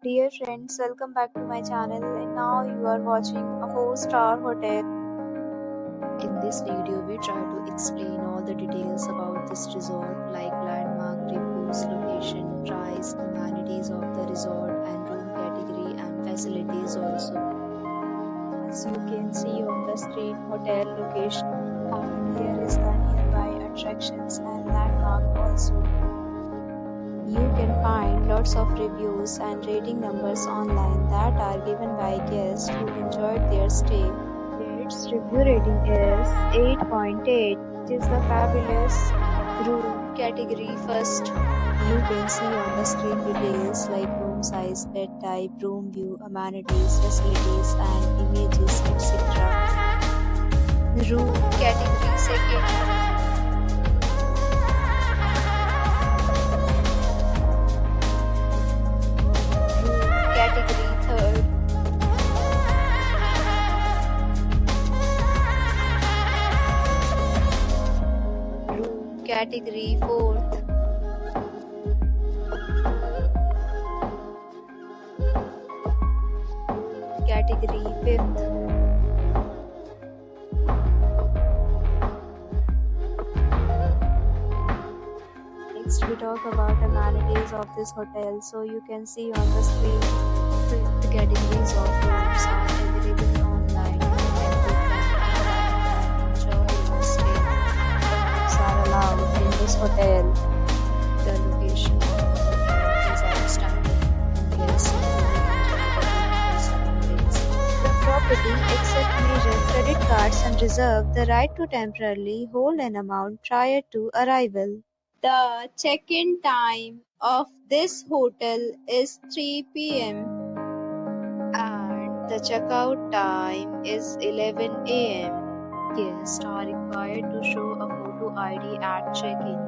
Dear friends, welcome back to my channel and now you are watching a 4-star hotel. In this video, we try to explain all the details about this resort like landmark, reviews, location, price, amenities of the resort and room category and facilities also. As you can see on the screen, hotel location and here is the nearby attractions and landmark also. You can find lots of reviews and rating numbers online that are given by guests who enjoyed their stay. Its review rating is 8.8, which is the fabulous room category first. You can see on the screen details like room size, bed type, room view, amenities, facilities and images, etc. Room category second. Category third. Room category fourth. Category fifth. Next we talk about amenities of this hotel. So you can see on the screen the categories of rooms are available online. You can book them online and enjoy your stay. Pets are allowed in this hotel. The location of the hotel is outstanding and guests really enjoy the beautiful surroundings. The property accepts major credit cards and reserve the right to temporarily hold an amount prior to arrival. The check-in time of this hotel is 3 p.m. and the checkout time is 11 a.m. Guests are required to show a photo ID at check-in.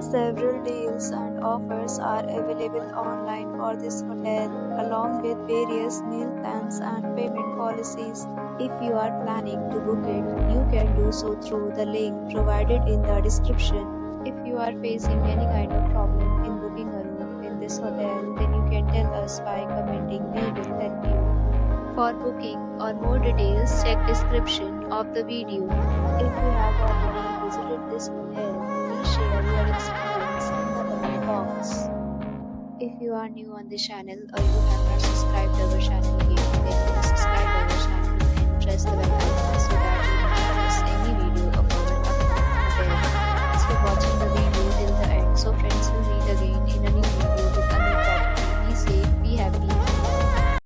Several deals and offers are available online for this hotel, along with various meal plans and payment policies. If you are planning to book it, you can do so through the link provided in the description. If you are facing any kind of problem in booking a room in this hotel, then you can tell us by commenting. We will help you. For booking or more details, check description of the video. If you have already visited this hotel, please share your experience in the comment box. If you are new on this channel or you have not subscribed our channel yet, then please subscribe our channel and press the bell icon so that you don't miss any video of our upcoming hotel. Thanks for watching the video till the end. So friends, will meet again in a